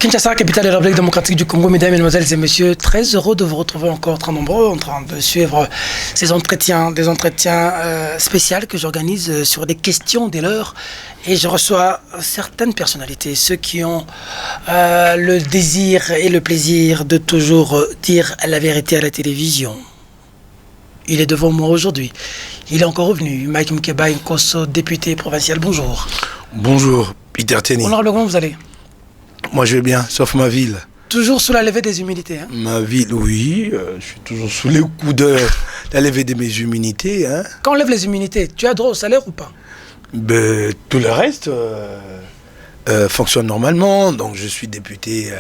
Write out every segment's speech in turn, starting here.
Kinshasa, capitale de la République démocratique du Congo, mesdames, mesdemoiselles et messieurs, très heureux de vous retrouver encore très nombreux en train de suivre ces entretiens, des entretiens spéciaux que j'organise sur des questions des leurs. Et je reçois certaines personnalités, ceux qui ont le désir et le plaisir de toujours dire la vérité à la télévision. Il est devant moi aujourd'hui. Il est encore revenu. Mike Mkeba Nkosso, député provincial. Bonjour. Bonjour, Peter Tenny. Honorable, comment vous allez? Moi je vais bien, sauf ma ville. Toujours sous la levée des humilités, hein? Ma ville, oui. Je suis toujours sous les coups de la levée de mes humilités. Hein. Quand on lève les humilités, tu as droit au salaire ou pas? Ben, tout le reste fonctionne normalement. Donc je suis député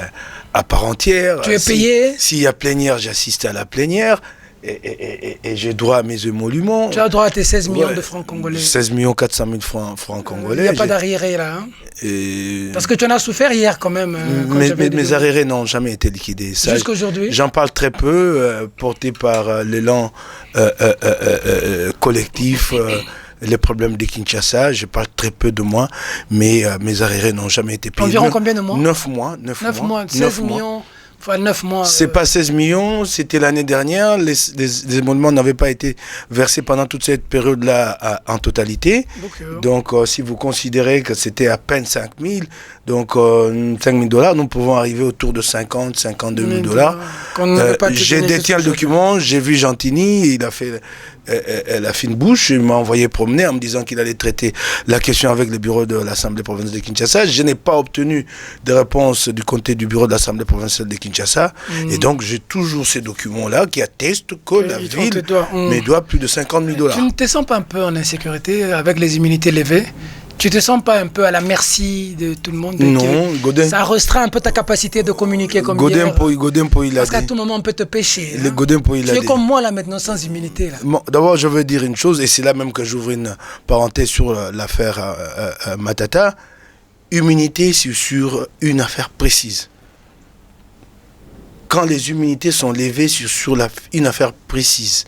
à part entière. Tu es payé? S'il y a plénière, j'assiste à la plénière. Et j'ai droit à mes émoluments. Tu as droit à tes 16 millions de francs congolais. 16 400 000 francs congolais. Il n'y a pas d'arriéré là. Hein? Parce que tu en as souffert hier quand même. Mes arriérés n'ont jamais été liquidés. Jusqu'aujourd'hui. J'en parle très peu, porté par l'élan collectif. Les problèmes de Kinshasa, je parle très peu de moi, mais mes arriérés n'ont jamais été payés. Environ combien de mois? 9 mois. 16 millions. Enfin, 9 mois. C'est pas 16 millions, c'était l'année dernière. Les émoluments n'avaient pas été versés pendant toute cette période-là en totalité. Donc, si vous considérez que c'était à peine 5 000, donc 5 000 $, nous pouvons arriver autour de 50, 52 000 $. J'ai détient le document, j'ai vu Gentini, il a fait la fine bouche, il m'a envoyé promener en me disant qu'il allait traiter la question avec le bureau de l'Assemblée provinciale de Kinshasa. Je n'ai pas obtenu de réponse du comité du bureau de l'Assemblée provinciale de Kinshasa. Et donc, j'ai toujours ces documents-là qui attestent que la ville me doit plus de 50 000 $. Tu ne te sens pas un peu en insécurité avec les immunités levées? Tu te sens pas un peu à la merci de tout le monde? Non, Godin. Ça restreint un peu ta capacité de communiquer comme Godin hier. Godin, il a Parce qu'à tout moment, on peut te pêcher. Le Godin, il a tu es comme moi là maintenant, sans immunité. Là. Bon, d'abord, je veux dire une chose, et c'est là même que j'ouvre une parenthèse sur l'affaire Matata. Immunité, c'est sur une affaire précise. Quand les immunités sont levées sur une affaire précise,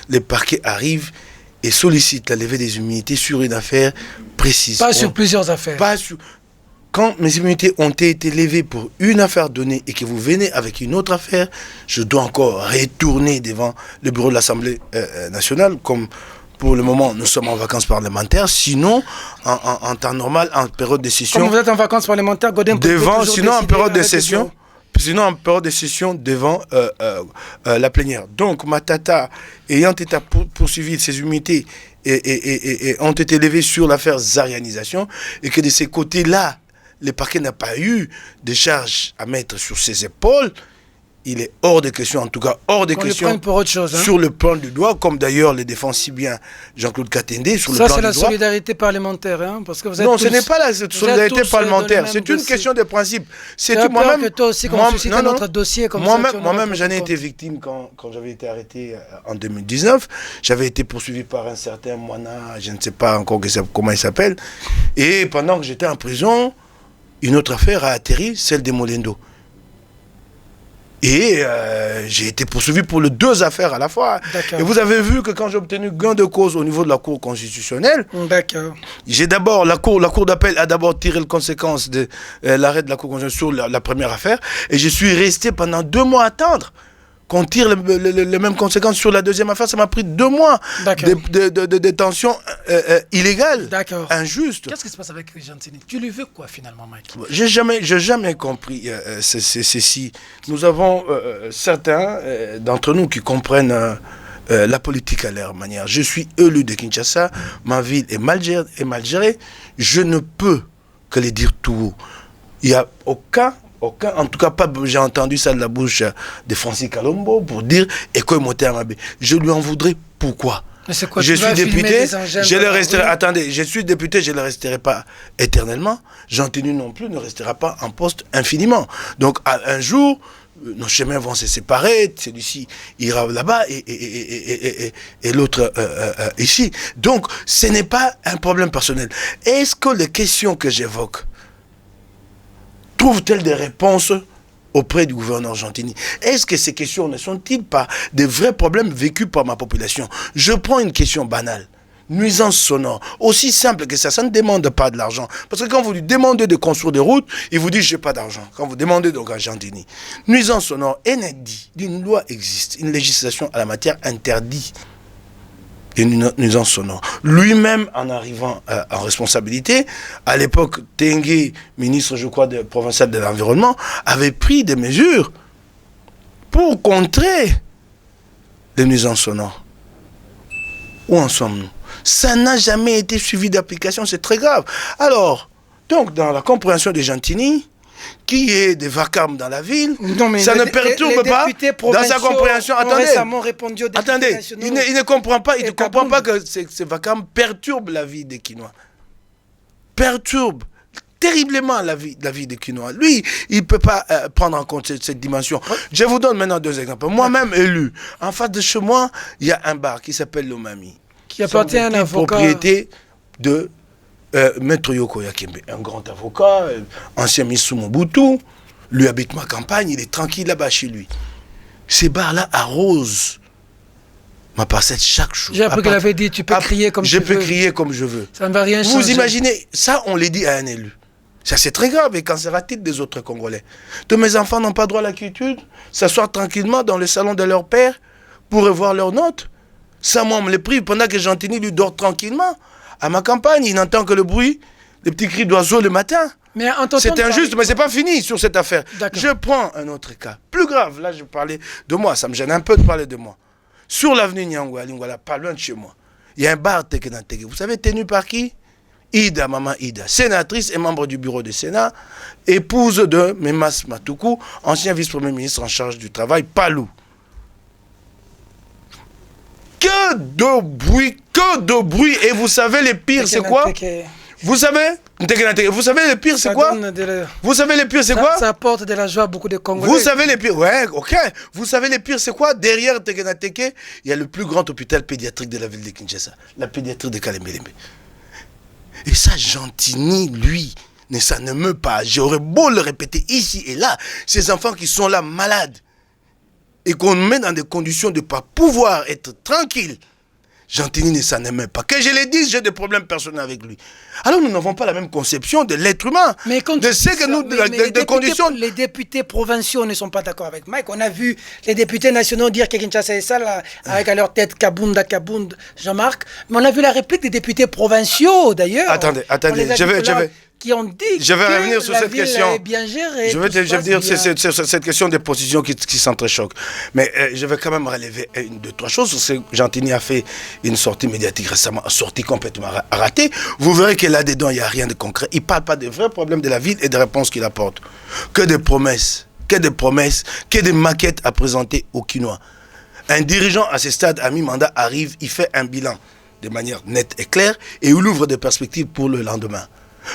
les parquets arrivent et sollicitent la levée des immunités sur une affaire précise. Pas sur plusieurs affaires. Quand mes immunités ont été levées pour une affaire donnée et que vous venez avec une autre affaire, je dois encore retourner devant le bureau de l'Assemblée nationale, comme pour le moment nous sommes en vacances parlementaires. Sinon, en temps normal, en période de session... Comme vous êtes en vacances parlementaires, Godin... Sinon, en période de session... Sinon, en période de session devant la plénière. Donc, Matata, ayant été poursuivi, ses immunités et ont été levées sur l'affaire Zarianisation, et que de ces côtés-là, le parquet n'a pas eu de charges à mettre sur ses épaules, il est hors de question, en tout cas hors de question, pour autre chose, hein. Sur le plan du droit, comme d'ailleurs le défend si bien Jean-Claude Katende, sur le plan du droit. Ça, c'est la solidarité parlementaire, hein, parce que vous êtes non, ce n'est pas la solidarité parlementaire, c'est une question de principe. C'est moi-même que toi aussi, qu'on suscite notre dossier comme moi-même, j'en ai été victime quand j'avais été arrêté en 2019. J'avais été poursuivi par un certain Moana, je ne sais pas encore comment il s'appelle. Et pendant que j'étais en prison, une autre affaire a atterri, celle de Molendo. Et j'ai été poursuivi pour les deux affaires à la fois. Et vous avez vu que quand j'ai obtenu gain de cause au niveau de la Cour constitutionnelle, j'ai d'abord, la cour d'appel a d'abord tiré les conséquences de l'arrêt de la Cour constitutionnelle sur la première affaire. Et je suis resté pendant 2 mois à attendre qu'on tire les mêmes conséquences sur la deuxième affaire. Ça m'a pris 2 mois de détention illégale, injuste. Qu'est-ce qui se passe avec Gentini? Tu lui veux quoi finalement, Mike? J'ai jamais compris ceci. Nous avons certains d'entre nous qui comprennent la politique à leur manière. Je suis élu de Kinshasa, ma ville est mal gérée. Je ne peux que les dire tout haut. Il n'y a aucun, en tout cas pas, j'ai entendu ça de la bouche de Francis Kalombo pour dire Eko Moterambe. Je lui en voudrais pourquoi? Quoi, je suis député, je le resterai. Attendez, je suis député, je ne le resterai pas éternellement. Gentini non plus ne restera pas en poste infiniment. Donc un jour, nos chemins vont se séparer, celui-ci ira là-bas et l'autre ici. Donc ce n'est pas un problème personnel. Est-ce que les questions que j'évoque trouvent-elles des réponses auprès du gouverneur Gentini? Est-ce que ces questions ne sont-ils pas des vrais problèmes vécus par ma population? Je prends une question banale. nuisance sonore. Aussi simple que ça ne demande pas de l'argent. Parce que quand vous lui demandez de construire des routes, il vous dit je n'ai pas d'argent. Quand vous demandez donc à Gentilly, nuisance sonore, inédit, une loi existe, une législation à la matière interdit une nuisance sonore. Lui-même, en arrivant en responsabilité, à l'époque, Tengue, ministre, je crois, provincial de l'environnement, avait pris des mesures pour contrer les nuisances sonores. Où en sommes-nous? Ça n'a jamais été suivi d'application, c'est très grave. Alors, donc, dans la compréhension de Gentilly, qui est des vacarmes dans la ville, ça ne perturbe pas dans sa compréhension. Attendez, il ne comprend pas, il ne comprend pas que ces vacarmes perturbent la vie des Kinois. Perturbent terriblement la vie des Kinois. Lui, il ne peut pas prendre en compte cette dimension. Je vous donne maintenant 2 exemples. Moi-même élu, en face de chez moi, il y a un bar qui s'appelle l'Omami. Qui appartient à un avocat. Propriété de Maître Yoko Yakembe, un grand avocat, ancien ministre Mobutu, lui habite ma campagne, il est tranquille là-bas chez lui. Ces bars-là arrosent ma parcelle chaque jour. J'ai appris qu'elle avait dit, tu peux crier comme tu veux. Je peux crier comme je veux. Ça ne va rien changer. Vous imaginez, ça on l'a dit à un élu. Ça c'est très grave, et qu'en sera-t-il des autres Congolais? De mes enfants n'ont pas droit à la quiétude, s'asseoir tranquillement dans le salon de leur père pour revoir leurs notes. Ça moi on me les prive pendant que Gentilly lui dort tranquillement. À ma campagne, il n'entend que le bruit, les petits cris d'oiseaux le matin. C'est injuste, mais c'est pas fini sur cette affaire. Je prends un autre cas, plus grave. Là, je parlais de moi, ça me gêne un peu de parler de moi. Sur l'avenue Nyangwa, Lingwala, pas loin de chez moi, il y a un bar Tekenanteke. Vous savez, tenu par qui? Ida, maman Ida, sénatrice et membre du bureau du Sénat, épouse de Memas Matoukou, ancien vice-premier ministre en charge du travail, Palou. Que de bruit, et vous savez le pire c'est quoi? Vous savez le pire c'est quoi? Vous savez le pire c'est quoi? Ça apporte de la joie à beaucoup de Congolais. Vous savez le pire, ouais, ok. Vous savez le pire c'est quoi? Derrière Tekenateke, il y a le plus grand hôpital pédiatrique de la ville de Kinshasa, la pédiatrie de Kalembelembe. Et ça, Gentilly, lui, ça ne meut pas. J'aurais beau le répéter ici et là, ces enfants qui sont là malades, et qu'on met dans des conditions de ne pas pouvoir être tranquille, Gentilly ça n'aime pas. Que je le dise, j'ai des problèmes personnels avec lui. Alors nous n'avons pas la même conception de l'être humain. Mais quand de ce que nous, des conditions... Les députés provinciaux ne sont pas d'accord avec Mike. On a vu les députés nationaux dire que Kinshasa est ça, là, avec à leur tête Kabunda, Jean-Marc. Mais on a vu la réplique des députés provinciaux, d'ailleurs. Attendez, qui ont dit je vais revenir sur cette question. Bien gérée, je vais dire cette question des positions qui s'entrechoquent. Mais je vais quand même relever 2-3 choses. Gentilly a fait une sortie médiatique récemment, une sortie complètement ratée. Vous verrez que là-dedans, il n'y a rien de concret. Il ne parle pas des vrais problèmes de la ville et des réponses qu'il apporte. Que des promesses, que des maquettes à présenter aux Kinois. Un dirigeant à ce stade, à mi-mandat, arrive, il fait un bilan de manière nette et claire et il ouvre des perspectives pour le lendemain.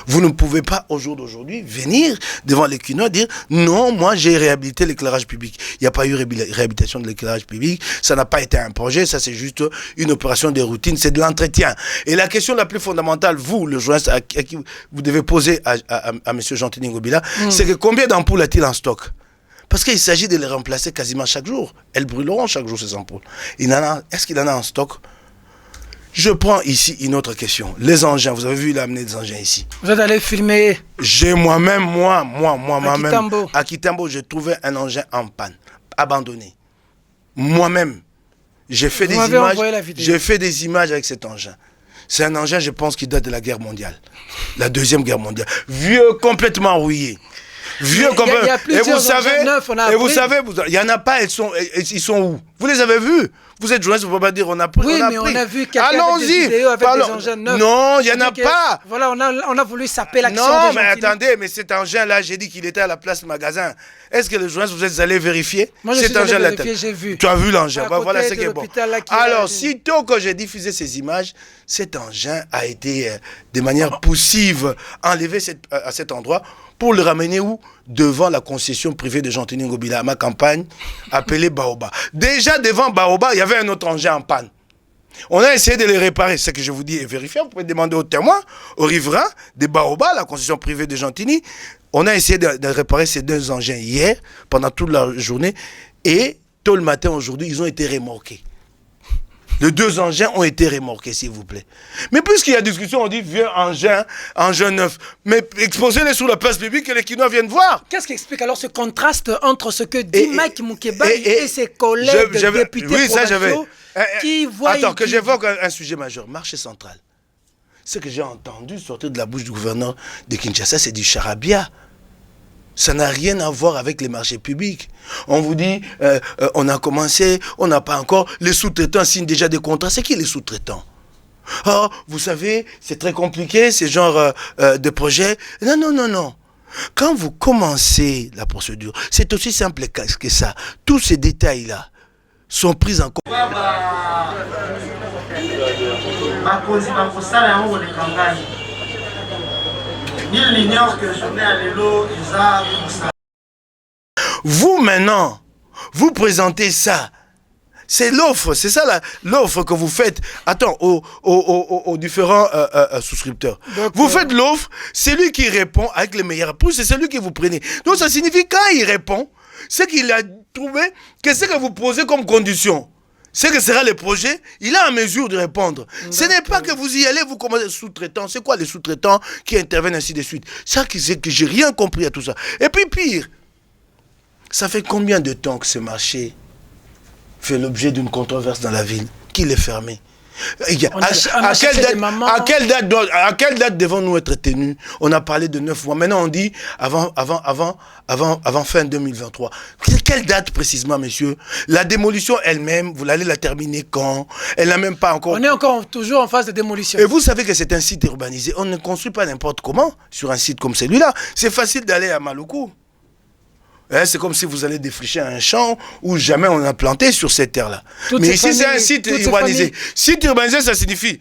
Vous ne pouvez pas, au jour d'aujourd'hui, venir devant les Kinois dire « Non, moi j'ai réhabilité l'éclairage public. » Il n'y a pas eu réhabilitation de l'éclairage public, ça n'a pas été un projet, ça c'est juste une opération de routine, c'est de l'entretien. Et la question la plus fondamentale, vous, le journaliste, à qui vous devez poser à M. Gentilly Ngobila, c'est que combien d'ampoules a-t-il en stock? Parce qu'il s'agit de les remplacer quasiment chaque jour. Elles brûleront chaque jour, ces ampoules. Est-ce qu'il en a en stock? Je prends ici une autre question. Les engins, vous avez vu, il a amené des engins ici. Vous êtes allé filmer? J'ai moi-même, à Kitambo, j'ai trouvé un engin en panne, abandonné. Moi-même, j'ai fait des images avec cet engin. C'est un engin, je pense, qui date de la guerre mondiale. La deuxième guerre mondiale. Vieux, complètement rouillé. Vieux comme et vous savez, il y en a pas, ils sont où? Vous les avez vus? Vous êtes journaliste, vous ne pouvez pas dire on a pris. Oui, mais on a vu quelqu'un avec des vidéos avec des engins neufs. Non, il n'y en a pas. Voilà, on a voulu saper l'action. Non, mais attendez, mais cet engin-là, j'ai dit qu'il était à la place magasin. Est-ce que les journalistes, vous êtes allés vérifier? Moi, je suis allé vérifier, j'ai vu. Tu as vu l'engin? Voilà ce qui est bon. Alors, sitôt que j'ai diffusé ces images, cet engin a été de manière poussive enlevé à cet endroit pour le ramener où? Devant la concession privée de Gentilly Ngobila, à ma campagne, appelée Baoba. Déjà devant Baoba, il y avait un autre engin en panne. On a essayé de les réparer. Ce que je vous dis est vérifié. Vous pouvez demander aux témoins, aux riverains de Baoba, la concession privée de Gentilly. On a essayé de réparer ces 2 engins hier, pendant toute la journée. Et tôt le matin, aujourd'hui, ils ont été remorqués. Les 2 engins ont été remorqués, s'il vous plaît. Mais puisqu'il y a discussion, on dit vieux engin neuf. Mais exposez-les sur la place publique que les Kinois viennent voir. Qu'est-ce qui explique alors ce contraste entre ce que dit Mike Moukeba et ses collègues députés provinciaux qui voient... Attends, que j'évoque un sujet majeur. Marché central. Ce que j'ai entendu sortir de la bouche du gouverneur de Kinshasa, c'est du charabia. Ça n'a rien à voir avec les marchés publics. On vous dit, on a commencé, on n'a pas encore. Les sous-traitants signent déjà des contrats. C'est qui les sous-traitants? Oh, vous savez, c'est très compliqué, ces genres de projets. Non, non, non, non. Quand vous commencez la procédure, c'est aussi simple que ça. Tous ces détails-là sont pris en compte. Vous maintenant, vous présentez ça. C'est l'offre, c'est ça l'offre que vous faites. Attends, aux différents souscripteurs. Vous faites l'offre, c'est lui qui répond avec les meilleurs prix, c'est celui que vous prenez. Donc ça signifie quand il répond, c'est qu'il a trouvé que ce que vous posez comme condition, ce que sera le projet, il est en mesure de répondre. Ce n'est pas que vous y allez, vous commencez sous-traitants. C'est quoi les sous-traitants qui interviennent ainsi de suite? Ça, c'est que j'ai rien compris à tout ça. Et puis pire, ça fait combien de temps que ce marché fait l'objet d'une controverse dans la ville? Qui l'est fermé? À quelle date devons-nous être tenus? On a parlé de 9 mois. Maintenant, on dit avant fin 2023. Quelle date précisément, messieurs? La démolition elle-même, vous allez la terminer quand? Elle n'a même pas encore... On est encore toujours en phase de démolition. Et vous savez que c'est un site urbanisé. On ne construit pas n'importe comment sur un site comme celui-là. C'est facile d'aller à Maluku. C'est comme si vous allez défricher un champ où jamais on a planté sur cette terre-là. Mais ici, c'est un site urbanisé. Site urbanisé, ça signifie,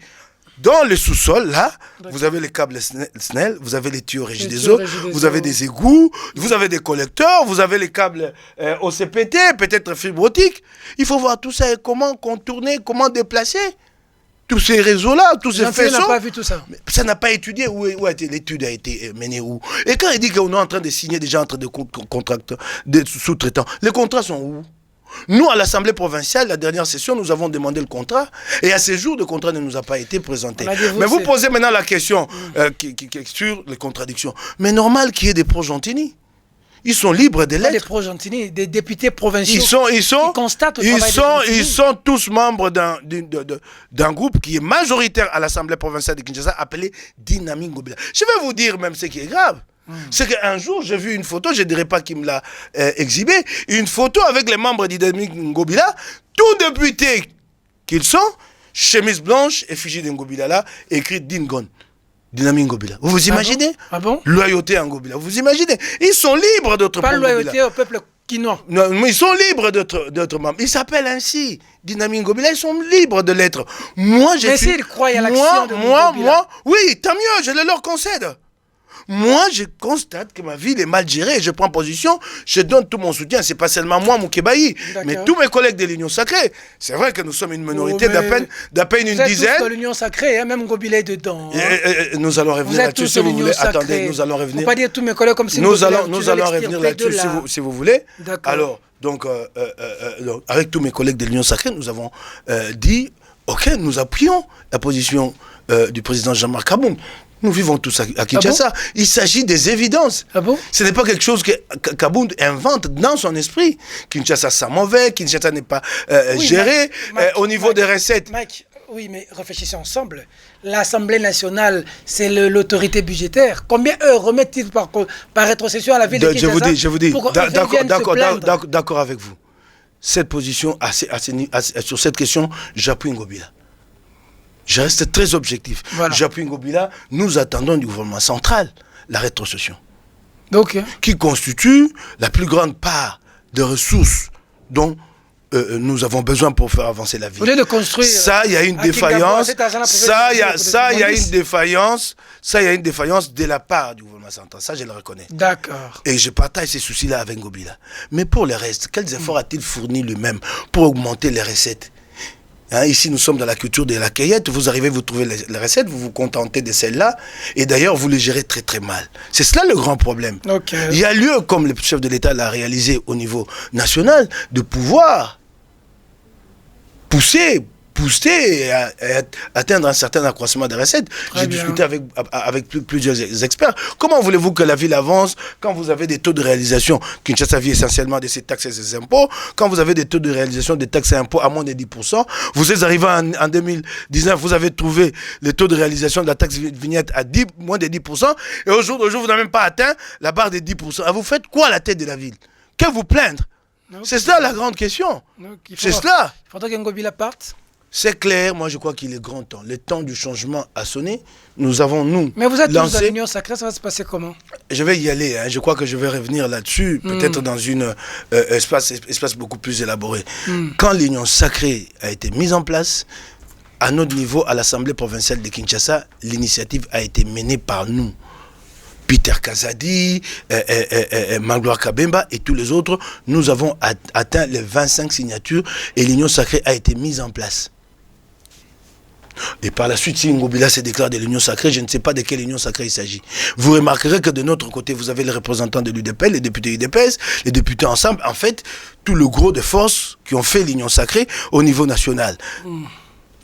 dans le sous-sol, là, vous avez les câbles SNEL, vous avez les tuyaux Régideso, vous avez des égouts, vous avez des collecteurs, vous avez les câbles OCPT, peut-être fibre optique. Il faut voir tout ça et comment contourner, comment déplacer. Tous ces réseaux-là, tous ces faisceaux. On n'a pas vu tout ça. Ça n'a pas étudié. Où l'étude a été menée où? Et quand il dit qu'on est en train de signer déjà entre des sous-traitants, les contrats sont où? Nous, à l'Assemblée provinciale, la dernière session, nous avons demandé le contrat. Et à ce jour, le contrat ne nous a pas été présenté. Mais vous posez maintenant la question qui sur les contradictions. Mais normal qu'il y ait des pro-Gentini. Ils sont libres de l'être. Des pro-Gentini, des députés provinciaux. Ils sont tous membres d'un groupe qui est majoritaire à l'Assemblée provinciale de Kinshasa, appelé Dynamique Ngobila. Je vais vous dire même ce qui est grave. C'est qu'un jour, j'ai vu une photo, je ne dirais pas qui me l'a exhibée, une photo avec les membres de Dynamique Ngobila, tous députés qu'ils sont, chemise blanche, effigie de Ngobila là, écrit Dingon. Dynamique Ngobila. Vous vous imaginez? Ah bon? Loyauté à Ngobila. Vous vous imaginez? Ils sont libres d'être membres. Pas loyauté au peuple quinois. Non, mais ils sont libres d'être membres. Ils s'appellent ainsi. Dynamique Ngobila, ils sont libres de l'être. Moi, j'ai... Mais s'ils croient à l'action de Ngobila. Oui, tant mieux, je le leur concède. Moi, je constate que ma ville est mal gérée. Je prends position, je donne tout mon soutien. C'est pas seulement moi, Moukébaï, mais tous mes collègues de l'Union Sacrée. C'est vrai que nous sommes une minorité d'à peine une dizaine. Tous de l'Union Sacrée, hein, même Ngobila est dedans. Nous allons revenir là-dessus si vous voulez. Attendez, nous allons revenir. Faut pas dire tous mes collègues comme si nous allons revenir là-dessus si vous voulez. Alors, donc, avec tous mes collègues de l'Union Sacrée, nous avons dit, ok, nous appuyons la position du président Jean-Marc Kabound. Nous vivons tous à Kinshasa. Ah bon? Il s'agit des évidences. Ah bon? Ce n'est pas quelque chose que Kabound invente dans son esprit. Kinshasa sent mauvais, Kinshasa n'est pas géré au niveau des recettes. Mike, oui, mais réfléchissez ensemble. L'Assemblée nationale, c'est l'autorité budgétaire. Combien remettent-ils par rétrocession à la ville de Kinshasa? Je vous dis, d'accord avec vous. Cette position, sur cette question, j'appuie Ngobila. Je reste très objectif. Voilà. J'appuie Ngobila. Nous attendons du gouvernement central la rétrocession. Qui constitue la plus grande part de ressources dont nous avons besoin pour faire avancer la ville. Au lieu de construire... Ça, il y a une défaillance. Ça, il y a une défaillance. Ça, il y a une défaillance de la part du gouvernement central. Ça, je le reconnais. D'accord. Et je partage ces soucis-là avec Ngobila. Mais pour le reste, quels efforts a-t-il fourni lui-même pour augmenter les recettes? Ici, nous sommes dans la culture de la cueillette. Vous arrivez, vous trouvez les recettes, vous vous contentez de celles-là. Et d'ailleurs, vous les gérez très très mal. C'est cela le grand problème. Il y a lieu, comme le chef de l'État l'a réalisé au niveau national, de pouvoir pousser booster et atteindre un certain accroissement des recettes. J'ai discuté avec plusieurs experts. Comment voulez-vous que la ville avance quand vous avez des taux de réalisation, Kinshasa vit essentiellement de ses taxes et ses impôts, quand vous avez des taux de réalisation des taxes et impôts à moins de 10%, vous êtes arrivé en 2019, vous avez trouvé les taux de réalisation de la taxe vignette à moins de 10%, et aujourd'hui, vous n'avez même pas atteint la barre des 10%. Et vous faites quoi à la tête de la ville? Que vous plaindre? C'est ça la grande question. C'est cela. Il faudra qu'Ngobila parte. C'est clair, moi je crois qu'il est grand temps. Le temps du changement a sonné. Nous avons, nous, mais vous êtes lancé... dans l'Union sacrée, ça va se passer comment? Je vais y aller, hein. Je crois que je vais revenir là-dessus, peut-être dans un espace beaucoup plus élaboré. Quand l'Union sacrée a été mise en place, à notre niveau, à l'Assemblée provinciale de Kinshasa, l'initiative a été menée par nous. Peter Kazadi, Magloire Kabemba et tous les autres, nous avons atteint les 25 signatures et l'Union sacrée a été mise en place. Et par la suite, si Ngobila se déclare de l'Union sacrée, je ne sais pas de quelle Union sacrée il s'agit. Vous remarquerez que de notre côté, vous avez les représentants de l'UDPL, les députés UDPS, les députés ensemble, en fait, tout le gros de forces qui ont fait l'Union sacrée au niveau national.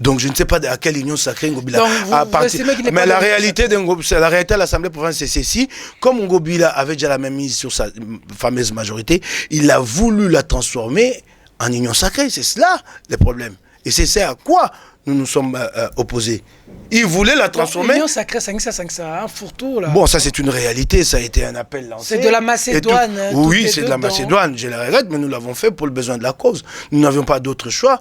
Donc je ne sais pas à quelle union sacrée Ngobila a parti. Mais la réalité de l'Assemblée provinciale, c'est ceci. Comme Ngobila avait déjà la même mise sur sa fameuse majorité, il a voulu la transformer en union sacrée. C'est cela le problème. Et c'est ça à quoi nous nous sommes opposés. Il voulait la transformer. L'union sacrée, c'est un fourre-tout là. Bon, ça c'est une réalité, ça a été un appel lancé. C'est de la Macédoine. Oui, c'est de la Macédoine, je le regrette, mais nous l'avons fait pour le besoin de la cause. Nous n'avions pas d'autre choix.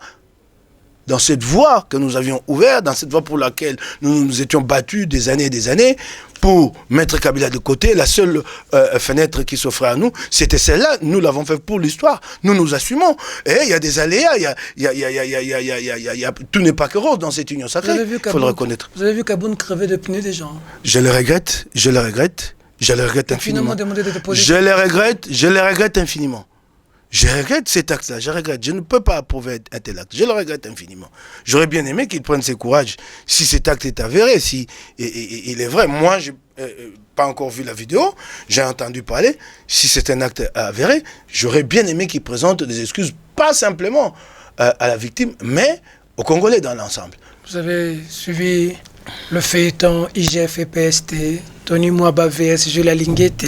Dans cette voie que nous avions ouverte, dans cette voie pour laquelle nous nous étions battus des années, pour mettre Kabila de côté, la seule fenêtre qui s'offrait à nous, c'était celle-là. Nous l'avons fait pour l'histoire. Nous nous assumons. Et il y a des aléas, tout n'est pas que rose dans cette union sacrée. Il faut le reconnaître. Vous avez vu Kaboun crever de pneus des gens? Je le regrette infiniment. Je le regrette infiniment. Je regrette cet acte-là, je ne peux pas approuver un tel acte, je le regrette infiniment. J'aurais bien aimé qu'il prenne ses courages, si cet acte est avéré, si il est vrai. Moi, je n'ai pas encore vu la vidéo, j'ai entendu parler, si c'est un acte avéré, j'aurais bien aimé qu'il présente des excuses, pas simplement à la victime, mais aux Congolais dans l'ensemble. Vous avez suivi le feuilleton IGF et PST, Tony Mwaba vs Julia Linguete,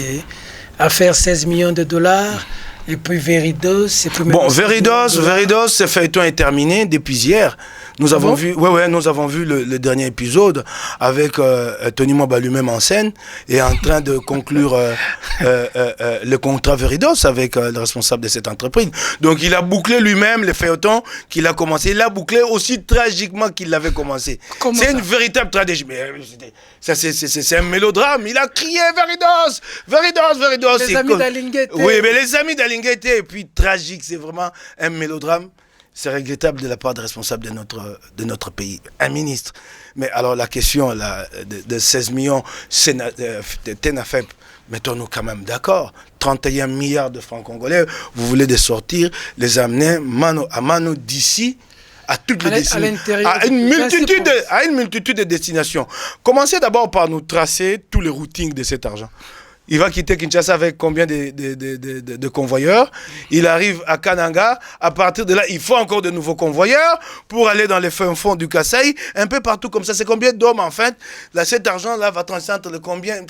affaire 16 millions de dollars. Et puis Veridos, c'est plus... Bon, Veridos, ce feuilleton est terminé depuis hier. Nous avons vu, nous avons vu le dernier épisode avec Tony Mwaba lui-même en scène et en train de conclure le contrat Veridos avec le responsable de cette entreprise. Donc il a bouclé lui-même le feuilleton qu'il a commencé. Il l'a bouclé aussi tragiquement qu'il l'avait commencé. C'est une véritable tragédie. C'est un mélodrame. Il a crié Veridos, Veridos, Veridos. Les amis d'Alinguete. Oui, mais les amis d'Alinguete. Et puis tragique, c'est vraiment un mélodrame. C'est regrettable de la part des responsables de notre pays, un ministre. Mais alors la question là, de 16 millions, TENAFEP, mettons-nous quand même d'accord. 31 milliards de francs congolais, vous voulez les sortir, les amener mano à mano d'ici à toutes les destinations, à une multitude de destinations. Commencez d'abord par nous tracer tous les routings de cet argent. Il va quitter Kinshasa avec combien de convoyeurs? Il arrive à Kananga. À partir de là, il faut encore de nouveaux convoyeurs pour aller dans les fins fonds du Kasaï. Un peu partout comme ça. C'est combien d'hommes en fait? Là, cet argent-là va transcender combien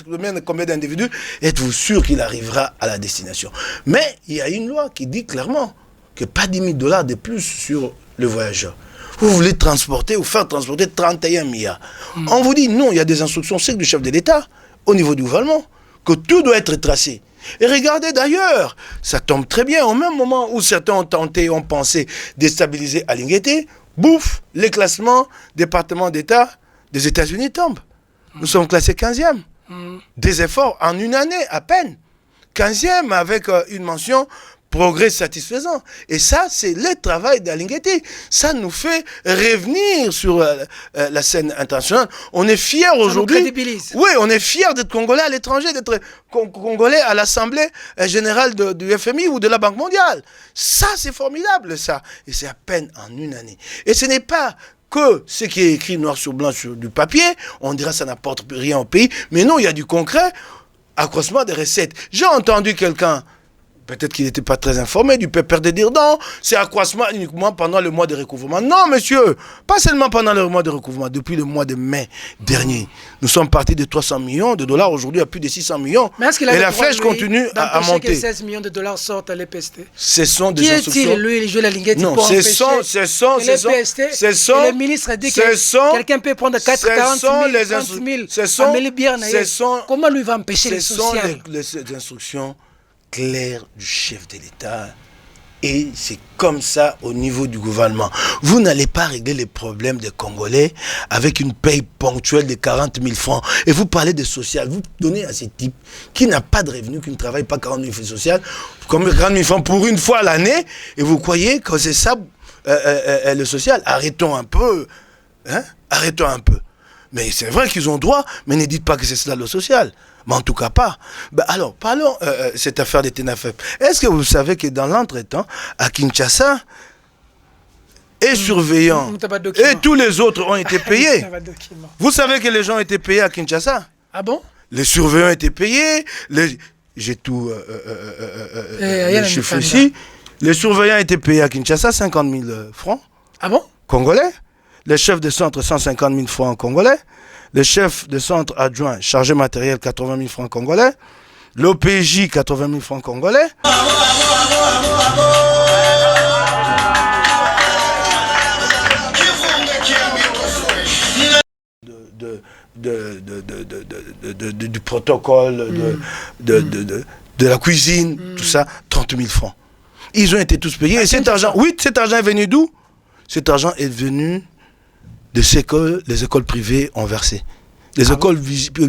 d'individus? Êtes-vous sûr qu'il arrivera à la destination? Mais il y a une loi qui dit clairement que pas 10 000 $ de plus sur le voyageur. Vous voulez transporter ou faire transporter 31 milliards. On vous dit non, il y a des instructions strictes du chef de l'État au niveau du gouvernement, que tout doit être tracé. Et regardez d'ailleurs, ça tombe très bien, au même moment où certains ont tenté, ont pensé déstabiliser Alinguete, bouf, les classements département d'État des États-Unis tombent. Nous sommes classés 15e. Des efforts en une année à peine. 15e avec une mention progrès satisfaisant. Et ça, c'est le travail d'Alinguete. Ça nous fait revenir sur la scène internationale. On est fiers aujourd'hui. Oui, on est fiers d'être Congolais à l'étranger, d'être Congolais à l'Assemblée générale du FMI ou de la Banque mondiale. Ça, c'est formidable, ça. Et c'est à peine en une année. Et ce n'est pas que ce qui est écrit noir sur blanc sur du papier. On dira que ça n'apporte rien au pays. Mais non, il y a du concret. Accroissement des recettes. J'ai entendu quelqu'un, Peut-être qu'il n'était pas très informé du pépère de dire non, c'est accroissement uniquement pendant le mois de recouvrement. Non, monsieur, pas seulement pendant le mois de recouvrement. Depuis le mois de mai dernier, nous sommes partis de 300 millions de dollars aujourd'hui à plus de 600 millions. Mais est-ce qu'il a et la flèche continue à monter. Que 16 millions de dollars sortent à l'EPST. Ce sont des instructions. Qui est-il, lui, il joue la linguette non, pour empêcher le ministre a dit que quelqu'un peut prendre 40 000, 30 000. Comment lui va empêcher les sociales? Ce sont les instructions clair du chef de l'État. Et c'est comme ça au niveau du gouvernement. Vous n'allez pas régler les problèmes des Congolais avec une paye ponctuelle de 40 000 francs. Et vous parlez de social. Vous donnez à ces types qui n'a pas de revenus, qui ne travaillent pas 40 000 francs social, comme 40 000 francs pour une fois à l'année. Et vous croyez que c'est ça le social. Arrêtons un peu. Hein? Arrêtons un peu. Mais c'est vrai qu'ils ont droit, mais ne dites pas que c'est cela le social. Mais en tout cas pas. Ben alors, parlons cette affaire des TENAFEP. Est-ce que vous savez que dans l'entretemps, à Kinshasa, et surveillants, et tous les autres ont été payés. Vous savez que les gens ont été payés à Kinshasa? Ah bon? Les surveillants ont été payés. J'ai tout les chiffres ici. Les surveillants ont été payés à Kinshasa 50 000 francs. Ah bon? Congolais. Les chefs de centre 150 000 francs congolais. Le chef de centre adjoint chargé matériel 80 000 francs congolais. L'OPJ 80 000 francs congolais. Du protocole, de la cuisine, tout ça, 30 000 francs. Ils ont été tous payés. Et cet argent, oui, cet argent est venu d'où? Cet argent est venu de ce que les écoles privées ont versé. Les écoles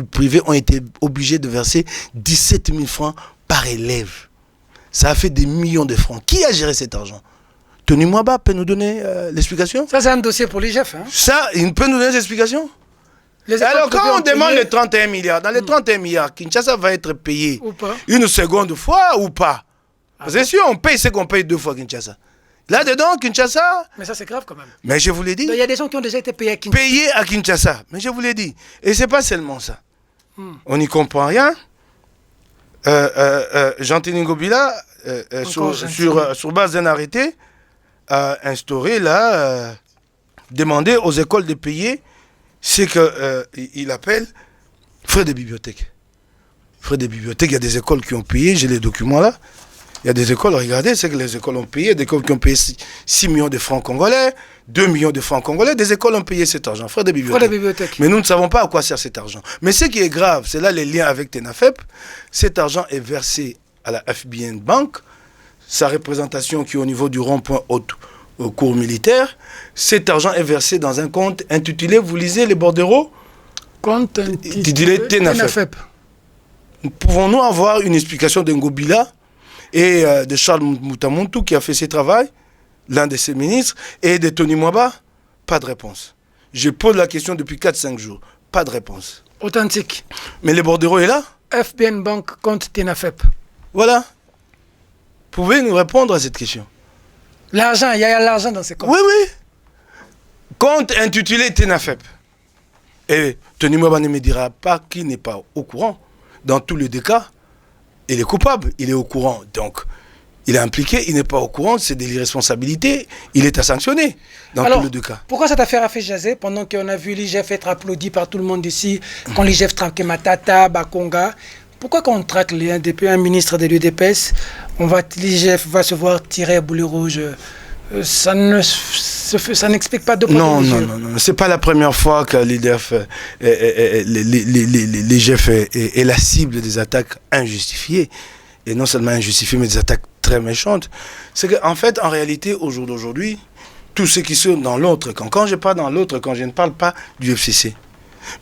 privées ont été obligées de verser 17 000 francs par élève. Ça a fait des millions de francs. Qui a géré cet argent? Tony Mwaba peut nous donner l'explication? Ça, c'est un dossier pour l'IGF. Hein? Ça, il peut nous donner l'explication? Alors, quand on demande les 31 milliards, dans les 31 milliards, Kinshasa va être payé ou pas? Une seconde fois ou pas? Parce que si on paye, c'est qu'on paye deux fois Kinshasa. Là-dedans, Kinshasa... Mais ça, c'est grave quand même. Mais je vous l'ai dit. Il y a des gens qui ont déjà été payés à Kinshasa. Payés à Kinshasa. Mais je vous l'ai dit. Et c'est pas seulement ça. On n'y comprend rien. Jean-Tini Ngobila, sur base d'un arrêté, a instauré là, demandé aux écoles de payer ce qu'il appelle frais de bibliothèque. Frais de bibliothèque, il y a des écoles qui ont payé, j'ai les documents là. Il y a des écoles, regardez, c'est que les écoles ont payé, des écoles qui ont payé 6 millions de francs congolais, 2 millions de francs congolais, des écoles ont payé cet argent, frais de bibliothèque. Mais nous ne savons pas à quoi sert cet argent. Mais ce qui est grave, c'est là les liens avec TENAFEP, cet argent est versé à la FBN Bank, sa représentation qui est au niveau du rond-point au cours militaire, cet argent est versé dans un compte intitulé, vous lisez les bordereaux? Compte intitulé TENAFEP. Pouvons-nous avoir une explication de Ngobila et de Charles Moutamontou qui a fait ce travail, l'un de ses ministres, et de Tony Mwaba? Pas de réponse. Je pose la question depuis 4-5 jours. Pas de réponse. Authentique. Mais le bordereau est là? FBN Bank compte TENAFEP. Voilà. Pouvez nous répondre à cette question? L'argent, il y a l'argent dans ces comptes. Oui, oui. Compte intitulé TENAFEP. Et Tony Mwaba ne me dira pas qu'il n'est pas au courant. Dans tous les deux cas, il est coupable, il est au courant. Donc, il est impliqué, il n'est pas au courant, c'est de l'irresponsabilité, il est à sanctionner dans tous les deux cas. Pourquoi cette affaire a fait jaser pendant qu'on a vu l'IGF être applaudi par tout le monde ici, quand l'IGF traquait Matata, Bakonga? Pourquoi quand on traque depuis un ministre de l'UDPS, l'IGF va se voir tirer à boulet rouge? Ça n'explique pas de quoi. Non. C'est pas la première fois que l'IGF est la cible des attaques injustifiées. Et non seulement injustifiées, mais des attaques très méchantes. C'est qu'en fait, en réalité, au jour d'aujourd'hui, tous ceux qui sont dans l'autre camp, quand je parle dans l'autre camp, je ne parle pas du FCC.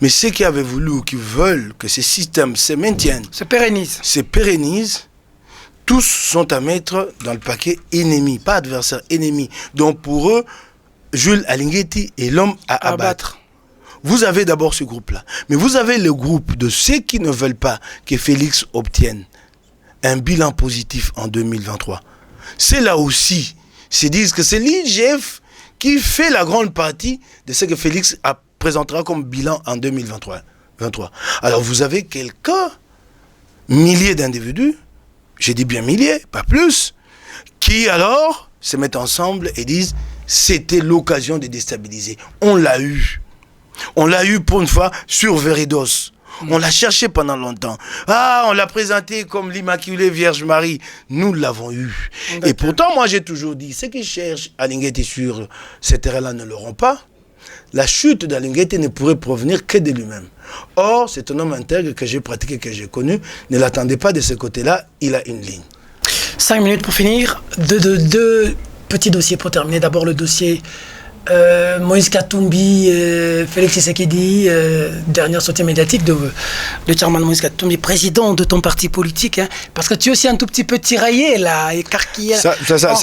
Mais ceux qui avaient voulu ou qui veulent que ces systèmes se maintiennent, se pérennisent, tous sont à mettre dans le paquet ennemi, pas adversaire, ennemi. Donc pour eux, Jules Alingueti est l'homme à abattre. Vous avez d'abord ce groupe-là. Mais vous avez le groupe de ceux qui ne veulent pas que Félix obtienne un bilan positif en 2023. C'est là aussi, se disent que c'est l'IGF qui fait la grande partie de ce que Félix présentera comme bilan en 2023. Alors vous avez quelques milliers d'individus, j'ai dit bien milliers, pas plus, qui alors se mettent ensemble et disent c'était l'occasion de déstabiliser. On l'a eu. On l'a eu pour une fois sur Veridos. On l'a cherché pendant longtemps. Ah, on l'a présenté comme l'Immaculée Vierge Marie. Nous l'avons eu. Et pourtant, moi, j'ai toujours dit, ceux qui cherchent Alinguetti sur ces terrains-là ne l'auront pas. La chute d'Alinguetti ne pourrait provenir que de lui-même. Or, c'est un homme intègre que j'ai pratiqué, que j'ai connu. Ne l'attendez pas de ce côté-là, il a une ligne. 5 minutes pour finir. Deux petits dossiers pour terminer. D'abord, le dossier Moïse Katumbi, Félix Tshisekedi, dernière sortie médiatique de chairman Moïse Katumbi, président de ton parti politique, hein, parce que tu es aussi un tout petit peu tiraillé là, écarquillé. Ça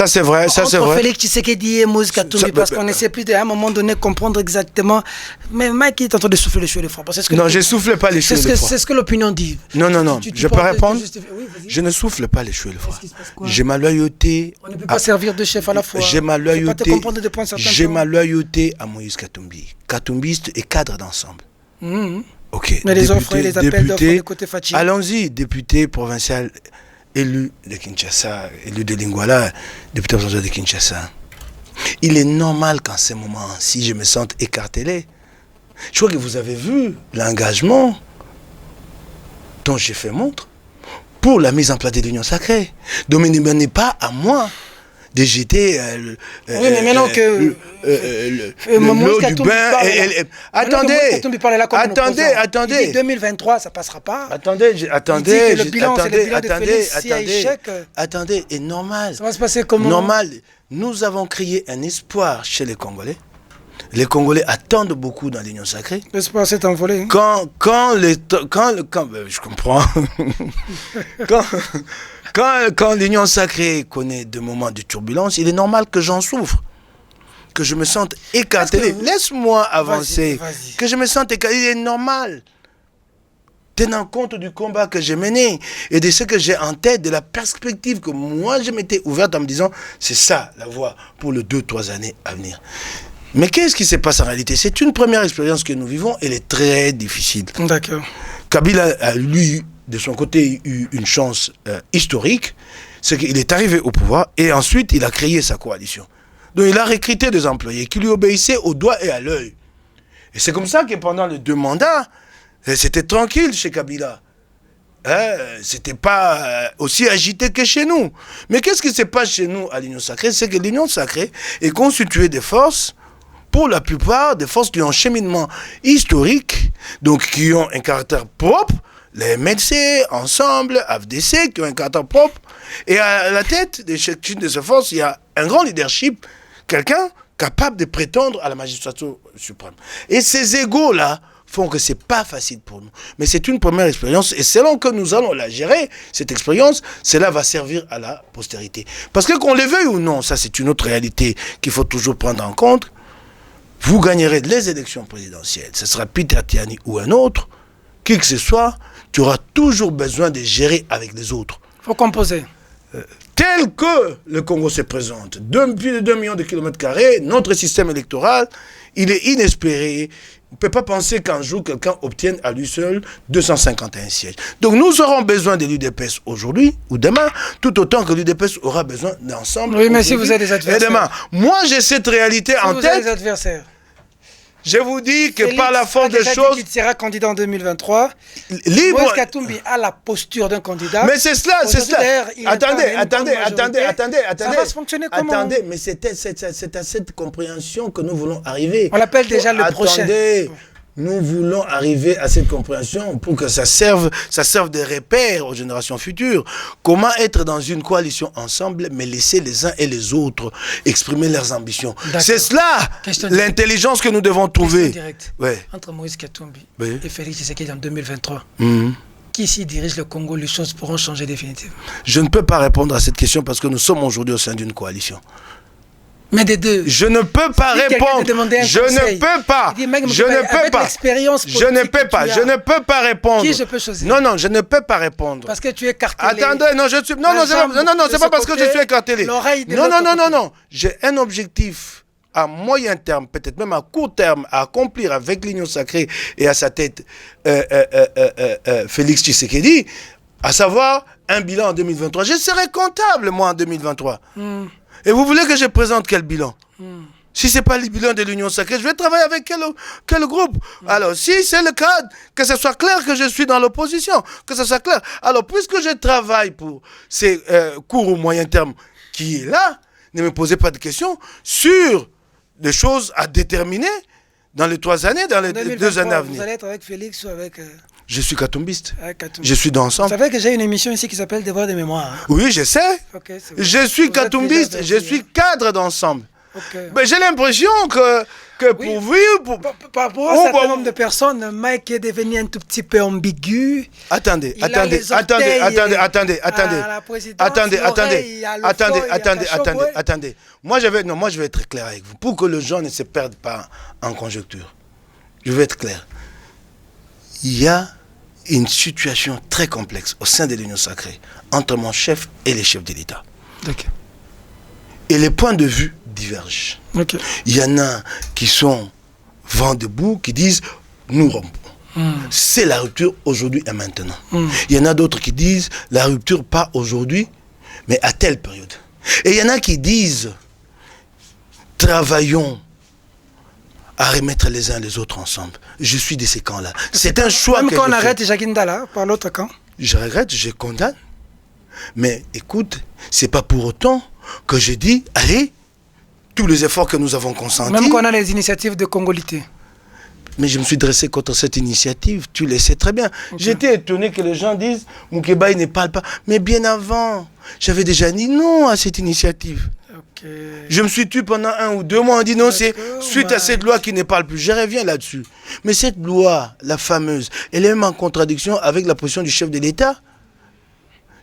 c'est vrai, ça c'est vrai. Félix Tshisekedi et Moïse Katumbi, parce qu'on essaie plus à un moment donné comprendre exactement. Mais Mike est en train de souffler les cheveux de froid. Non, je ne souffle pas les cheveux de froid. C'est ce que l'opinion dit. Non, je peux répondre. Je ne souffle pas les cheveux de froid. J'ai ma loyauté. On ne peut pas servir de chef à la fois. J'ai ma loyauté. J'ai ma loyauté à Moïse Katumbi. Katumbiste et cadre d'ensemble. Ok. Mais les offres et les appels d'offres de côté Fachi. Allons-y, député provincial élu de Kinshasa, élu de Lingwala, député provincial de Kinshasa. Il est normal qu'en ce moment, si je me sente écartelé, je crois que vous avez vu l'engagement dont j'ai fait montre pour la mise en place de l'Union sacrée. Donc, il n'est pas à moi de jeter oui, mais maintenant que l'eau du bain. Attendez. Il dit 2023, ça passera pas. Attendez. Le bilan, c'est le bilan de Félix. S'il y a échec. Attendez, et normal. Ça va se passer comment? Normal. Nous avons créé un espoir chez les Congolais. Les Congolais attendent beaucoup dans l'Union sacrée. L'espoir s'est envolé. Je comprends. Quand l'Union sacrée connaît des moments de turbulence, il est normal que j'en souffre, que je me sente écartelé. Laisse-moi avancer. Vas-y. Que je me sente écartelé, il est normal. Tenant compte du combat que j'ai mené et de ce que j'ai en tête, de la perspective que moi je m'étais ouverte en me disant, c'est ça la voie pour les 2-3 années à venir. Mais qu'est-ce qui se passe en réalité? C'est une première expérience que nous vivons, elle est très difficile. D'accord. Kabila a, lui, de son côté, eu une chance historique, c'est qu'il est arrivé au pouvoir et ensuite il a créé sa coalition. Donc il a recruté des employés qui lui obéissaient au doigt et à l'œil. Et c'est comme ça que pendant les 2 mandats, c'était tranquille chez Kabila. C'était pas aussi agité que chez nous. Mais qu'est-ce qui se passe chez nous à l'Union sacrée? C'est que l'Union sacrée est constituée de forces, pour la plupart, des forces qui ont un cheminement historique, donc qui ont un caractère propre, les MLC, Ensemble, AFDC, qui ont un caractère propre. Et à la tête de chacune de ces forces, il y a un grand leadership, quelqu'un capable de prétendre à la magistrature suprême. Et ces égos-là font que c'est pas facile pour nous. Mais c'est une première expérience, et selon que nous allons la gérer, cette expérience, cela va servir à la postérité. Parce que qu'on le veuille ou non, ça c'est une autre réalité qu'il faut toujours prendre en compte. Vous gagnerez les élections présidentielles, ce sera Peter Tiani ou un autre, qui que ce soit, tu auras toujours besoin de gérer avec les autres. Il faut composer. Tel que le Congo se présente, plus de 2 millions de kilomètres carrés, notre système électoral, il est inespéré. On ne peut pas penser qu'un jour, quelqu'un obtienne à lui seul 251 sièges. Donc nous aurons besoin de l'UDPS aujourd'hui ou demain, tout autant que l'UDPS aura besoin d'ensemble. Oui, mais si vous avez des adversaires. Et demain, moi j'ai cette réalité en tête. Vous avez des adversaires. Je vous dis que Félix par la force des choses... Il sera candidat en 2023. Libre. Moïse Katumbi a la posture d'un candidat. Mais c'est cela, c'est cela. Attendez. Ça va se fonctionner comment? Attendez, mais c'est à cette compréhension que nous voulons arriver. On l'appelle déjà le prochain. Attendez. Nous voulons arriver à cette compréhension pour que ça serve de repère aux générations futures. Comment être dans une coalition ensemble, mais laisser les uns et les autres exprimer leurs ambitions. C'est cela, l'intelligence que nous devons trouver. Ouais. Entre Moïse Katumbi et Félix Tshisekedi en 2023, qui ici dirige le Congo, les choses pourront changer définitivement? Je ne peux pas répondre à cette question parce que nous sommes aujourd'hui au sein d'une coalition. Mais des deux. Je ne peux pas répondre. Je ne peux pas. Je ne peux pas répondre. Qui je peux choisir? Non, je ne peux pas répondre. Parce que tu es cartelé. Attendez, non, je suis. Non, c'est pas parce que je suis écartelé. Non. J'ai un objectif à moyen terme, peut-être même à court terme, à accomplir avec l'Union sacrée et à sa tête Félix Tshisekedi, à savoir un bilan en 2023. Je serai comptable, moi, en 2023. Et vous voulez que je présente quel bilan? Si ce n'est pas le bilan de l'Union Sacrée, je vais travailler avec quel groupe? Alors, si c'est le cas, que ce soit clair que je suis dans l'opposition, que ce soit clair. Alors, puisque je travaille pour ces court ou moyen terme qui est là, ne me posez pas de questions sur des choses à déterminer dans les 3 années, dans les 2 années à venir. Vous allez être avec Félix ou avec... Je suis katumbiste. Je suis dans Ensemble. Vous savez que j'ai une émission ici qui s'appelle Devoir de mémoire. Hein? Oui, je sais. Okay, je suis katumbiste, je suis cadre d'Ensemble. Okay. Ben, j'ai l'impression que oui, pour vivre... Par rapport à un certain nombre de personnes, Mike est devenu un tout petit peu ambigu. Attendez. Moi, je vais être clair avec vous. Pour que les gens ne se perdent pas en conjecture. Je vais être clair. Il y a une situation très complexe au sein de l'Union Sacrée entre mon chef et les chefs de l'État. Okay. Et les points de vue divergent. Okay. Il y en a qui sont vent debout, qui disent nous rompons. C'est la rupture aujourd'hui et maintenant. Il y en a d'autres qui disent la rupture pas aujourd'hui, mais à telle période. Et il y en a qui disent travaillons à remettre les uns les autres ensemble. Je suis de ces camps-là. C'est un choix. Même quand on arrête Jacques Ndala par l'autre camp. Je regrette, je condamne. Mais écoute, c'est pas pour autant que je dis, allez, tous les efforts que nous avons consentis. Même quand on a les initiatives de Congolité. Mais je me suis dressé contre cette initiative, tu le sais très bien. Okay. J'étais étonné que les gens disent, Moukeba il ne parle pas. Mais bien avant, j'avais déjà dit non à cette initiative. Okay. Je me suis tué pendant 1 ou 2 mois, on dit non, c'est suite à cette loi qui ne parle plus. Je reviens là-dessus. Mais cette loi, la fameuse, elle est même en contradiction avec la position du chef de l'État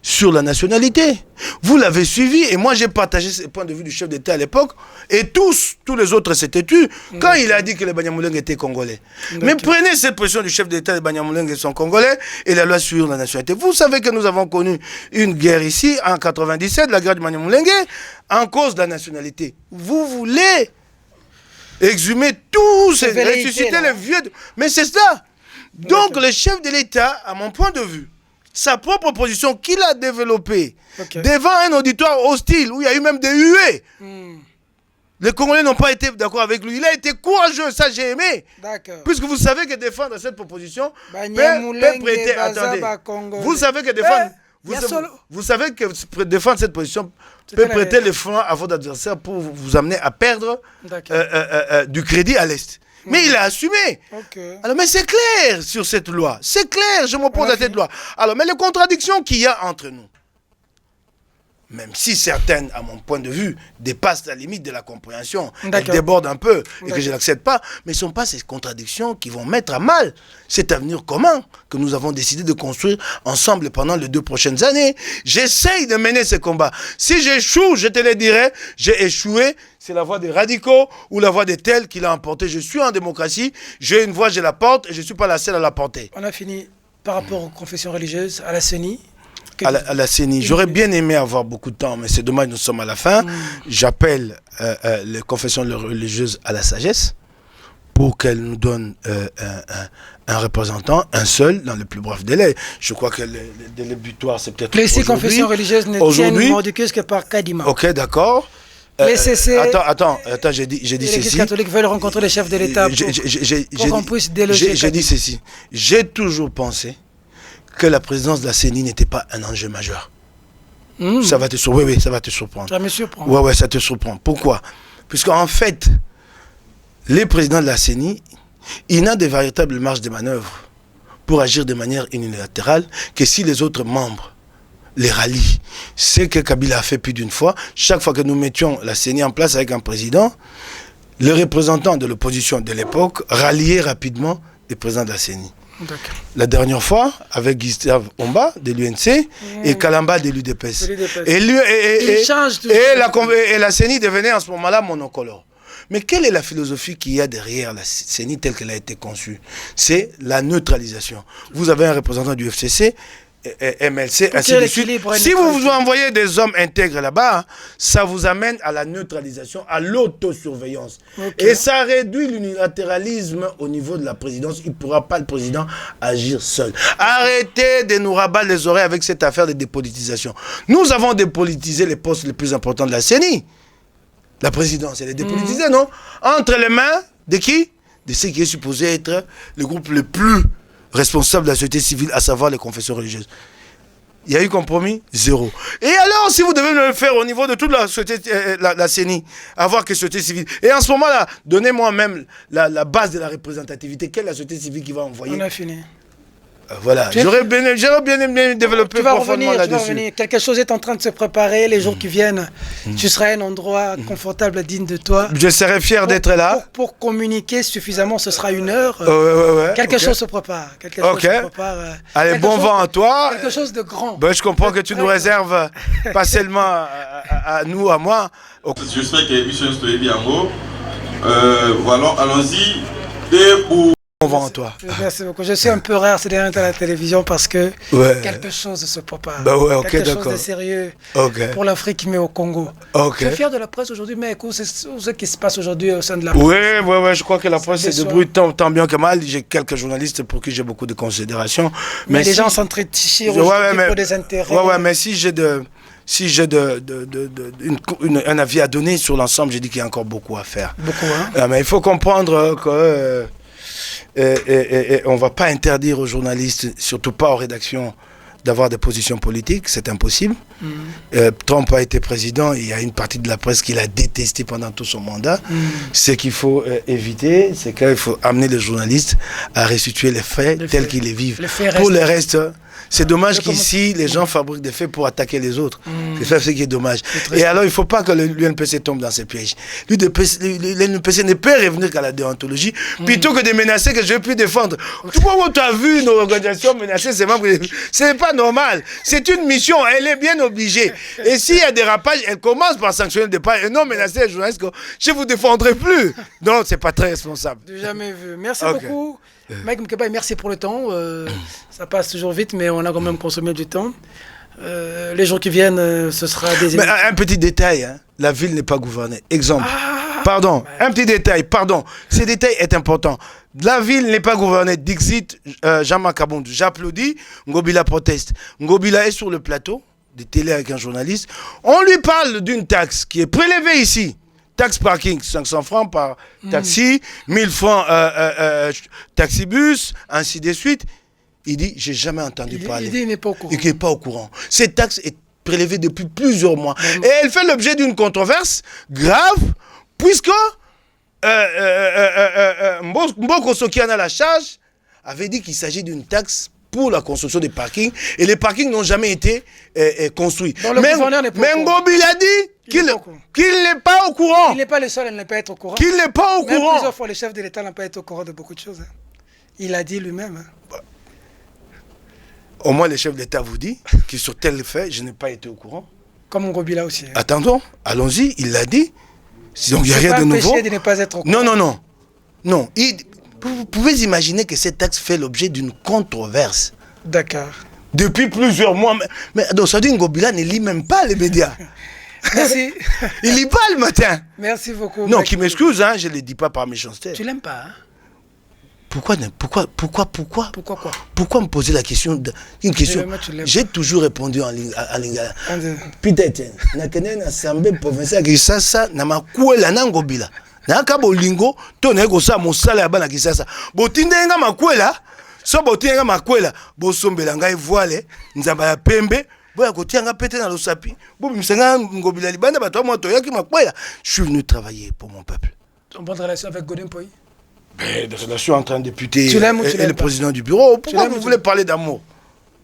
sur la nationalité. Vous l'avez suivi et moi j'ai partagé ce point de vue du chef d'État à l'époque et tous les autres s'étaient tus quand il a dit que les Banyamulenge étaient congolais. Mais prenez cette position du chef d'État, les Banyamulenge sont congolais et la loi sur la nationalité. Vous savez que nous avons connu une guerre ici en 97, la guerre du Banyamulenge, en cause de la nationalité. Vous voulez exhumer tous ces ressusciter les vieux... Mais c'est ça. Donc le chef de l'État, à mon point de vue, sa propre position qu'il a développée devant un auditoire hostile où il y a eu même des huées. Les Congolais n'ont pas été d'accord avec lui. Il a été courageux, ça j'ai aimé. Puisque vous savez que défendre cette proposition peut prêter... Attendez. Vous savez que défendre... Vous savez que défendre cette position peut prêter le frein à votre adversaire pour vous amener à perdre du crédit à l'Est. Mais il a assumé. Alors, mais c'est clair sur cette loi. C'est clair, je m'oppose à cette loi. Alors, mais les contradictions qu'il y a entre nous, même si certaines, à mon point de vue, dépassent la limite de la compréhension, elles débordent un peu et que je ne l'accepte pas, mais ce ne sont pas ces contradictions qui vont mettre à mal cet avenir commun que nous avons décidé de construire ensemble pendant les 2 prochaines années. J'essaye de mener ce combat. Si j'échoue, je te le dirai, j'ai échoué. C'est la voix des radicaux ou la voix des tels qui l'a emporté. Je suis en démocratie, j'ai une voix, je la porte et je ne suis pas la seule à la porter. On a fini par rapport aux confessions religieuses, à la CENI. À la CENI. J'aurais bien aimé avoir beaucoup de temps, mais c'est dommage, nous sommes à la fin. J'appelle les confessions religieuses à la sagesse pour qu'elles nous donnent un représentant, un seul, dans le plus bref délai. Je crois que le délai butoir, c'est peut-être les 6 confessions religieuses ne tiennent Mordicus que par Kadima. Ok, d'accord. Attends, j'ai dit ceci. Les catholiques veulent rencontrer les chefs de l'État pour qu'on puisse déloger. J'ai dit ceci. J'ai toujours pensé que la présidence de la CENI n'était pas un enjeu majeur. Ça va te surprendre. Oui, ça va te surprendre. Ça me surprend. Oui, ça te surprend. Pourquoi? Puisqu'en fait, les présidents de la CENI, ils n'ont de véritables marges de manœuvre pour agir de manière unilatérale que si les autres membres les rallient. C'est que Kabila a fait plus d'une fois. Chaque fois que nous mettions la CENI en place avec un président, le représentant de l'opposition de l'époque ralliait rapidement les présidents de la CENI. La dernière fois, avec Gustave Omba de l'UNC et Kalamba de l'UDPS. Et la CENI devenait en ce moment-là monocolore. Mais quelle est la philosophie qu'il y a derrière la CENI telle qu'elle a été conçue? C'est la neutralisation. Vous avez un représentant du FCC, MLC, ainsi de suite. Si vous envoyez des hommes intègres là-bas, hein, ça vous amène à la neutralisation, à l'autosurveillance. Et ça réduit l'unilatéralisme au niveau de la présidence. Il ne pourra pas, le président, agir seul. Arrêtez de nous rabattre les oreilles avec cette affaire de dépolitisation. Nous avons dépolitisé les postes les plus importants de la CENI. La présidence, elle est dépolitisée, non? Entre les mains de qui? De ce qui est supposé être le groupe le plus responsable de la société civile, à savoir les confessions religieuses. Il y a eu compromis? Zéro. Et alors, si vous devez le faire au niveau de toute la société, la CENI, avoir que société civile. Et en ce moment-là, donnez-moi même la base de la représentativité. Quelle est la société civile qui va envoyer? On a fini. Voilà, j'aurais bien aimé développer profondément là-dessus. Quelque chose est en train de se préparer, les jours qui viennent, tu seras un endroit confortable, digne de toi. Je serai fier d'être là. Pour communiquer suffisamment, ce sera 1 heure. Quelque chose se prépare. Allez, bon vent à toi. Quelque chose de grand. Ben, je comprends que tu nous réserves pas seulement à nous, à moi. J'espère que Michel Stoye bien haut. Voilà, allons-y. Et pour... Toi. Merci beaucoup. Je suis un peu rare ces derniers temps à la télévision parce que quelque chose se prépare. Quelque chose de sérieux pour l'Afrique, mais au Congo. Je suis fier de la presse aujourd'hui, mais écoute, c'est ce qui se passe aujourd'hui au sein de la presse. Oui, je crois que la presse se débrouille tant bien que mal. J'ai quelques journalistes pour qui j'ai beaucoup de considération. Mais les gens s'entretient pour des intérêts. Mais si j'ai un avis à donner sur l'ensemble, j'ai dit qu'il y a encore beaucoup à faire. Beaucoup, hein? Mais il faut comprendre que... on ne va pas interdire aux journalistes, surtout pas aux rédactions, d'avoir des positions politiques, c'est impossible. Trump a été président, il y a une partie de la presse qu'il a détesté pendant tout son mandat. Ce qu'il faut éviter, c'est qu'il faut amener les journalistes à restituer les faits tels qu'ils les vivent. Pour le reste, c'est dommage qu'ici, les gens fabriquent des faits pour attaquer les autres. C'est ça ce qui est dommage. Et alors, il ne faut pas que l'UNPC tombe dans ces pièges. L'UNPC ne peut revenir qu'à la déontologie, plutôt que de menacer que je vais plus défendre. Tu vois où tu as vu nos organisations menacer ces membres? Ce n'est pas normal. C'est une mission, elle est bien obligée. Et s'il y a des rapages, elle commence par sanctionner le départ et non menacer les journalistes que je ne vous défendrai plus. Non, ce n'est pas très responsable. Jamais vu. Merci beaucoup. Mike Mkeba, merci pour le temps. Ça passe toujours vite, mais on a quand même consommé du temps. Les jours qui viennent, ce sera des... Mais un petit détail, hein. La ville n'est pas gouvernée. Exemple. Un petit détail, pardon. Ce détail est important. La ville n'est pas gouvernée. Dixit, Jean-Marc Aboundou. J'applaudis. Ngobila proteste. Ngobila est sur le plateau de télé avec un journaliste. On lui parle d'une taxe qui est prélevée ici. Taxe parking, 500 francs par taxi, 1000 francs taxibus, ainsi de suite. Il dit, j'ai jamais entendu parler. Il dit, il n'est pas au courant. Il n'est pas au courant. Cette taxe est prélevée depuis plusieurs mois. Et elle fait l'objet d'une controverse grave, puisque Mboko Sokian à la charge avait dit qu'il s'agit d'une taxe pour la construction des parkings. Et les parkings n'ont jamais été construits. Mais Ngobi a dit qu'il n'est pas au courant. Il n'est pas le seul à ne pas être au courant. Qu'il n'est pas au courant. Plusieurs fois, le chef de l'État n'a pas été au courant de beaucoup de choses. Hein. Il a dit lui-même. Hein. Au moins, le chef d'État vous dit que sur tel fait, je n'ai pas été au courant. Comme Ngobila aussi. Hein. Attendons, allons-y, il l'a dit. Donc, il n'y a rien de nouveau. De ne pas être au courant. Non. Vous pouvez imaginer que cette taxe fait l'objet d'une controverse. D'accord. Depuis plusieurs mois. Mais donc, ça dit que Ngobila ne lit même pas les médias. Merci. Il lit pas le matin. Merci beaucoup. Non, qui m'excuse, hein, je ne le dis pas par méchanceté. Tu l'aimes pas, hein? Pourquoi quoi? Pourquoi me poser la question une question? J'ai toujours répondu en lingala. Peut-être, na assemblée provinciale qui ça na makuela na Ngobila. Na ka bolingo to na ko sa mosala ya bana kisasa. Botindenga makuela, so botindenga makuela, bo sombela ngai voile, nzamba ya pembe. Boya kotianga pete na losapi. Bo bimisanga Ngobila libanda bato moto yaki makuela. Je suis venu travailler pour mon peuple. En bonne relation avec Godin Poy? Des relations entre un député et le président du bureau. Pourquoi vous voulez parler d'amour?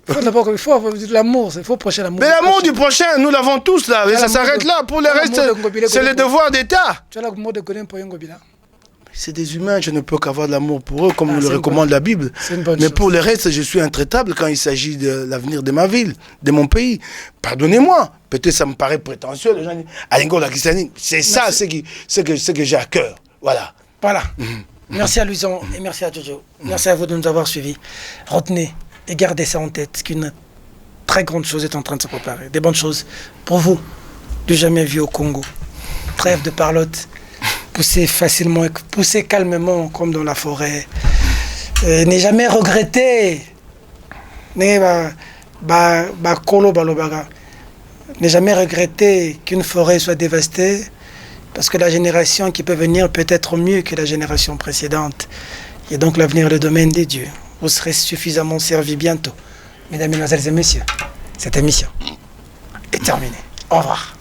Il faut l'amour, il faut procher l'amour. Mais l'amour du prochain, nous l'avons tous là. Et ça s'arrête là. Pour le reste, c'est le devoir d'État. Tu as l'amour de Godin Poy Ngobila? C'est des humains, je ne peux qu'avoir de l'amour pour eux, comme nous le recommande la Bible. Mais pour le reste, je suis intraitable quand il s'agit de l'avenir de ma ville, de mon pays. Pardonnez-moi, peut-être ça me paraît prétentieux, les gens disent Alingo la Christianie. C'est ça ce que j'ai à cœur. Voilà. Merci à Luison et merci à Jojo. Merci à vous de nous avoir suivis. Retenez et gardez ça en tête, qu'une très grande chose est en train de se préparer. Des bonnes choses pour vous, du jamais vu au Congo. Trêve de parlotte, poussez facilement, poussez calmement comme dans la forêt. Ne jamais regretter. Ne jamais regretter qu'une forêt soit dévastée, parce que la génération qui peut venir peut être mieux que la génération précédente. Et donc l'avenir est le domaine des dieux. Vous serez suffisamment servis bientôt. Mesdames, Mesdemoiselles et Messieurs, cette émission est terminée. Au revoir.